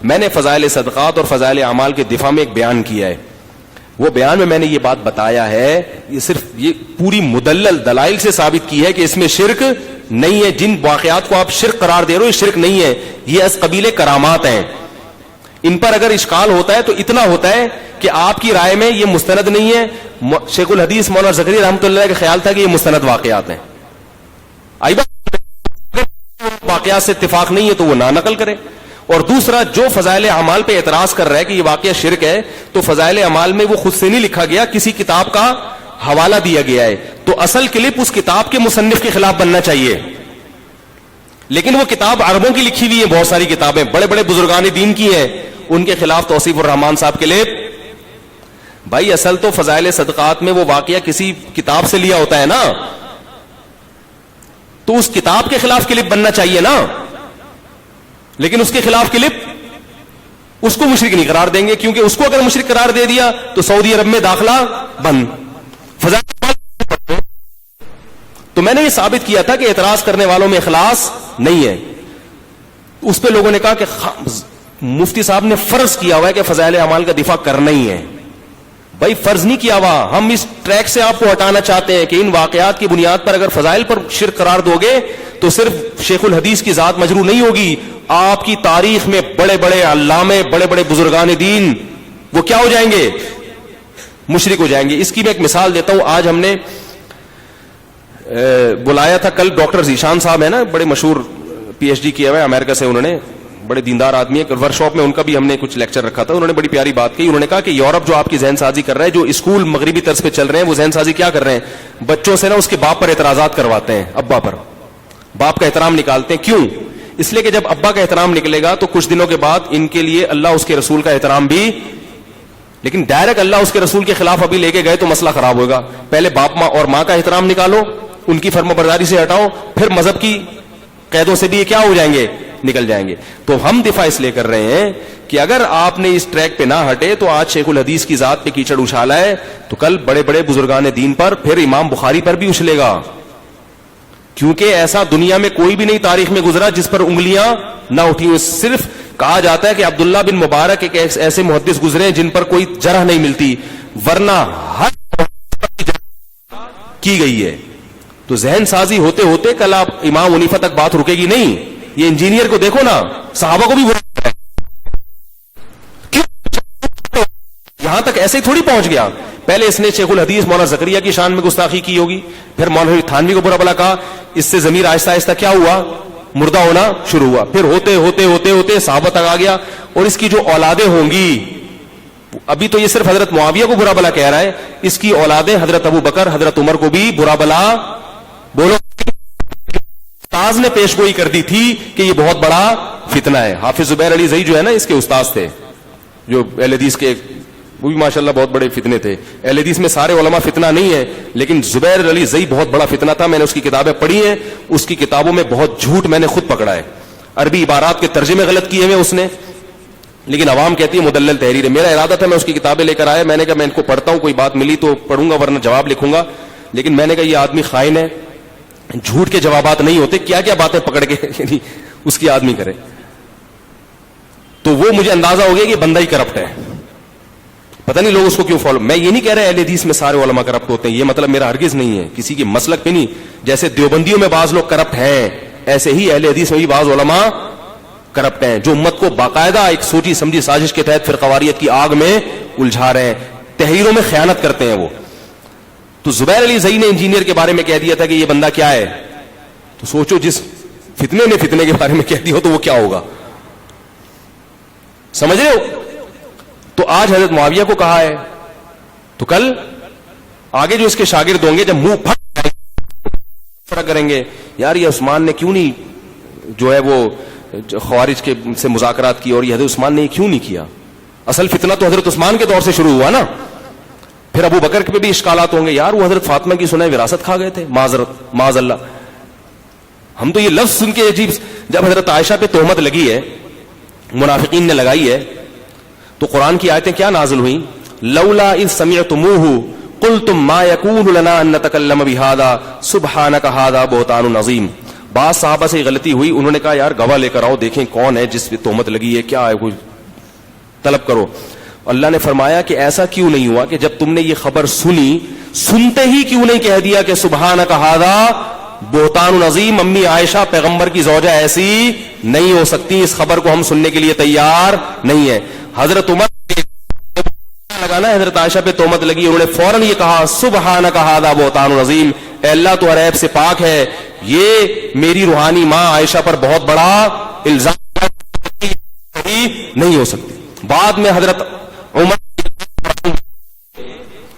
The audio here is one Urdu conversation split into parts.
میں نے فضائل صدقات اور فضائل اعمال کے دفاع میں ایک بیان کیا ہے. وہ بیان میں نے یہ بات بتایا ہے, یہ صرف یہ پوری مدلل دلائل سے ثابت کی ہے کہ اس میں شرک نہیں ہے. جن واقعات کو آپ شرک قرار دے رہے ہو یہ شرک نہیں ہے, یہ از قبیل کرامات ہیں. ان پر اگر اشکال ہوتا ہے تو اتنا ہوتا ہے کہ آپ کی رائے میں یہ مستند نہیں ہے. شیخ الحدیث مولانا زکریا رحمۃ اللہ کا خیال تھا کہ یہ مستند واقعات ہیں. واقعات سے اتفاق نہیں ہے تو وہ نہ نقل کرے. اور دوسرا, جو فضائل اعمال پہ اعتراض کر رہا ہے کہ یہ واقعہ شرک ہے, تو فضائل اعمال میں وہ خود سے نہیں لکھا گیا, کسی کتاب کا حوالہ دیا گیا ہے. تو اصل کلپ اس کتاب کے مصنف کے خلاف بننا چاہیے, لیکن وہ کتاب عربوں کی لکھی ہوئی ہے. بہت ساری کتابیں بڑے بڑے بزرگان دین کی ہیں, ان کے خلاف توصیف الرحمان صاحب کے لیے. بھائی اصل تو فضائل صدقات میں وہ واقعہ کسی کتاب سے لیا ہوتا ہے نا, تو اس کتاب کے خلاف کلپ بننا چاہیے نا. لیکن اس کے خلاف کلپ اس کو مشرک نہیں قرار دیں گے, کیونکہ اس کو اگر مشرک قرار دے دیا تو سعودی عرب میں داخلہ بند. تو میں نے یہ ثابت کیا تھا کہ اعتراض کرنے والوں میں اخلاص نہیں ہے. اس پہ لوگوں نے کہا کہ مفتی صاحب نے فرض کیا ہوا ہے کہ فضائل اعمال کا دفاع کرنا ہی ہے. بھائی فرض نہیں کیا ہوا, ہم اس ٹریک سے آپ کو ہٹانا چاہتے ہیں کہ ان واقعات کی بنیاد پر اگر فضائل پر شرک قرار دو گے تو صرف شیخ الحدیث کی ذات مجروح نہیں ہوگی, آپ کی تاریخ میں بڑے بڑے علامے, بڑے بڑے بزرگان دین وہ کیا ہو جائیں گے, مشرک ہو جائیں گے. اس کی میں ایک مثال دیتا ہوں. آج ہم نے بلایا تھا, کل ڈاکٹر ذیشان صاحب ہیں نا, بڑے مشہور پی ایچ ڈی کیا ہوا ہے امریکہ سے, انہوں نے بڑے دیندار آدمی ہے. ورک شاپ میں ان کا بھی ہم نے کچھ لیکچر رکھا تھا. انہوں نے بڑی پیاری بات کی. انہوں نے کہا کہ یورپ جو آپ کی ذہن سازی کر رہا ہے, جو اسکول مغربی طرز پہ چل رہے ہیں, وہ ذہن سازی کیا کر رہے ہیں, بچوں سے نا اس کے باپ پر اعتراضات کرواتے ہیں, ابا پر, باپ کا احترام نکالتے ہیں. کیوں؟ اس لیے کہ جب ابا کا احترام نکلے گا تو کچھ دنوں کے بعد ان کے لیے اللہ اس کے رسول کا احترام بھی, لیکن ڈائریکٹ اللہ اس کے رسول کے خلاف ابھی لے کے گئے تو مسئلہ خراب ہوگا. پہلے باپ ماں اور ماں کا احترام نکالو, ان کی فرمانبرداری سے ہٹاؤ, پھر مذہب کی قیدوں سے بھی یہ کیا ہو جائیں گے, نکل جائیں گے. تو ہم دفاع اس لیے کر رہے ہیں کہ اگر آپ نے اس ٹریک پہ نہ ہٹے تو آج شیخ الحدیث کی ذات پہ کیچڑ اچھالا ہے تو کل بڑے بڑے بزرگان دین پر, پھر امام بخاری پر بھی اچھلے گا. کیونکہ ایسا دنیا میں کوئی بھی نہیں تاریخ میں گزرا جس پر انگلیاں نہ اٹھی ہوئی. صرف کہا جاتا ہے کہ عبداللہ بن مبارک ایک ایسے محدث گزرے جن پر کوئی جرح نہیں ملتی, ورنہ ہر کی گئی ہے. تو ذہن سازی ہوتے ہوتے کل آپ امام حنیفہ تک بات رکے گی نہیں. یہ انجینئر کو دیکھو نا, صحابہ کو بھی برا یہاں تک ایسے ہی تھوڑی پہنچ گیا. پہلے اس نے شیخ الحدیث مولانا زکریا کی شان میں گستاخی کی ہوگی, پھر مولانا تھانوی کو برا بلا کہا, اس سے ضمیر آہستہ آہستہ کیا ہوا, مردہ ہونا شروع ہوا. پھر ہوتے ہوتے ہوتے ہوتے صحابہ تک آ گیا. اور اس کی جو اولادیں ہوں گی, ابھی تو یہ صرف حضرت معاویہ کو برا بلا کہہ رہا ہے, اس کی اولادیں حضرت ابو بکر, حضرت عمر کو بھی برا بلا بولو. استاذ نے پیش گوئی کر دی تھی کہ یہ بہت بڑا فتنہ ہے. حافظ زبیر علی زئی جو ہے نا, اس کے استاذ تھے, جو اہل حدیث کے, وہ بھی ماشاءاللہ بہت بڑے فتنے تھے. اہل حدیث میں سارے علماء فتنہ نہیں ہے, لیکن زبیر علی زئی بہت بڑا فتنہ تھا. میں نے اس کی کتابیں پڑھی ہیں, اس کی کتابوں میں بہت جھوٹ میں نے خود پکڑا ہے. عربی عبارات کے ترجمے غلط کیے ہوئے اس نے, لیکن عوام کہتی ہے مدلل تحریر ہے. میرا ارادہ تھا میں اس کی کتابیں لے کر آیا, میں نے کہا میں ان کو پڑھتا ہوں, کوئی بات ملی تو پڑھوں گا ورنہ جواب لکھوں گا. لیکن میں نے کہا یہ آدمی خائن ہے, جھوٹ کے جوابات نہیں ہوتے, کیا کیا باتیں پکڑ کے یعنی اس کی آدمی کرے. تو وہ مجھے اندازہ ہو گیا کہ بندہ ہی کرپٹ ہے. پتہ نہیں لوگ اس کو کیوں فالو. میں یہ نہیں کہہ رہا اہل حدیث میں سارے علماء کرپٹ ہوتے ہیں, یہ مطلب میرا ہرگز نہیں ہے, کسی کی مسلک پہ نہیں. جیسے دیوبندیوں میں بعض لوگ کرپٹ ہیں, ایسے ہی اہل حدیث میں بھی بعض علماء کرپٹ ہیں, جو امت کو باقاعدہ ایک سوچی سمجھی سازش کے تحت فرقواریت کی آگ میں الجھا رہے ہیں, تحریروں میں خیانت کرتے ہیں وہ. تو زبیر علی زئی نے انجینئر کے بارے میں کہہ دیا تھا کہ یہ بندہ کیا ہے, تو سوچو جس فتنے نے فتنے کے بارے میں کہہ دیا ہو تو وہ کیا ہوگا, سمجھ رہے ہو. تو آج حضرت معاویہ کو کہا ہے, تو کل آگے جو اس کے شاگرد ہوں گے جب منہ پھٹ کریں گے, یار یہ عثمان نے کیوں نہیں جو ہے وہ خوارج کے سے مذاکرات کی, اور یہ حضرت عثمان نے یہ کیوں نہیں کیا. اصل فتنہ تو حضرت عثمان کے دور سے شروع ہوا نا. پھر ابو بکر کے بھی اشکالات ہوں گے, یار وہ حضرت فاطمہ کی سنائے وراثت کھا گئے تھے, معاذ اللہ. ہم تو یہ لفظ سن کے عجیب, جب حضرت عائشہ پہ تہمت لگی ہے, منافقین نے لگائی ہے, تو قرآن کی آیتیں کیا نازل ہوئیں, لولا اذ سمعتموہ قلتم ما یکون لنا ان نتکلم بہذا سبحانک ھذا بہتان عظیم. بعض صحابہ سے غلطی ہوئی, انہوں نے کہا یار گواہ لے کر آؤ دیکھیں کون ہے جس پہ تہمت لگی ہے, کیا ہے, کوئی طلب کرو. اللہ نے فرمایا کہ ایسا کیوں نہیں ہوا کہ جب تم نے یہ خبر سنی, سنتے ہی کیوں نہیں کہہ دیا کہ سبحانک ھذا بہتان عظیم. امی عائشہ پیغمبر کی زوجہ ایسی نہیں ہو سکتی, اس خبر کو ہم سننے کے لیے تیار نہیں ہے. حضرت عمر لگانا, حضرت عائشہ پہ تہمت لگی, انہوں نے فوراً یہ کہا سبحانک ھذا بہتان عظیم, اے اللہ تو ہر عیب سے پاک ہے, یہ میری روحانی ماں عائشہ پر بہت بڑا الزام نہیں ہو سکتی. بعد میں حضرت عمر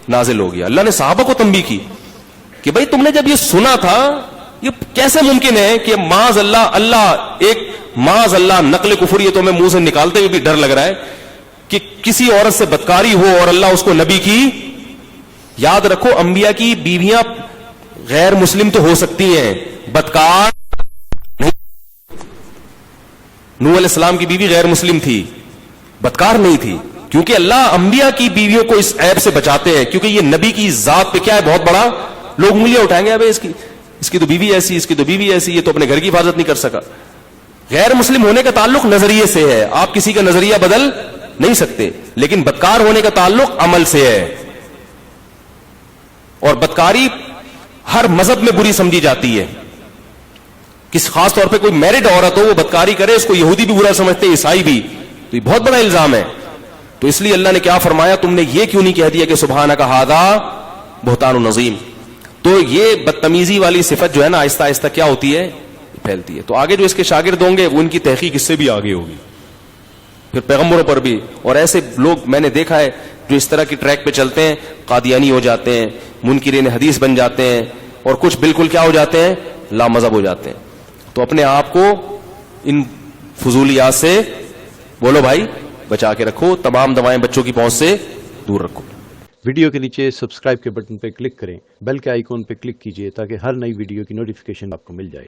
نازل ہو گیا. اللہ نے صحابہ کو تنبیہ کی کہ بھئی تم نے جب یہ سنا تھا, یہ کیسے ممکن ہے کہ معاذ اللہ نقل کفر, یہ تمہیں منہ سے نکالتے ہوئے بھی ڈر لگ رہا ہے کہ کسی عورت سے بدکاری ہو اور اللہ اس کو نبی کی. یاد رکھو انبیاء کی بیویاں غیر مسلم تو ہو سکتی ہیں, بدکار نہیں. نوح علیہ السلام کی بیوی غیر مسلم تھی, بدکار نہیں تھی, کیونکہ اللہ انبیاء کی بیویوں کو اس عیب سے بچاتے ہیں, کیونکہ یہ نبی کی ذات پہ کیا ہے بہت بڑا. لوگ انگلیاں اٹھائیں گے, اس کی تو بیوی ایسی, اس کی تو بیوی ایسی, یہ تو اپنے گھر کی حفاظت نہیں کر سکا. غیر مسلم ہونے کا تعلق نظریے سے ہے, آپ کسی کا نظریہ بدل نہیں سکتے, لیکن بدکار ہونے کا تعلق عمل سے ہے. اور بدکاری ہر مذہب میں بری سمجھی جاتی ہے. کس خاص طور پہ کوئی میرڈ عورت ہو وہ بدکاری کرے, اس کو یہودی بھی برا سمجھتے, عیسائی بھی, تو یہ بہت بڑا الزام ہے. تو اس لیے اللہ نے کیا فرمایا, تم نے یہ کیوں نہیں کہہ دیا کہ سبحانک ھذا بہتان عظیم. تو یہ بدتمیزی والی صفت جو ہے نا آہستہ آہستہ کیا ہوتی ہے, پھیلتی ہے. تو آگے جو اس کے شاگرد ہوں گے وہ ان کی تحقیق اس سے بھی آگے ہوگی, پھر پیغمبروں پر بھی. اور ایسے لوگ میں نے دیکھا ہے جو اس طرح کی ٹریک پہ چلتے ہیں, قادیانی ہو جاتے ہیں, منکرین حدیث بن جاتے ہیں, اور کچھ بالکل کیا ہو جاتے ہیں, لا مذہب ہو جاتے ہیں. تو اپنے آپ کو ان فضولیات سے بولو بھائی بچا کے رکھو, تمام دوائیں بچوں کی پہنچ سے دور رکھو. ویڈیو کے نیچے سبسکرائب کے بٹن پہ کلک کریں, بیل کے آئیکن پہ کلک کیجئے تاکہ ہر نئی ویڈیو کی نوٹیفیکیشن آپ کو مل جائے.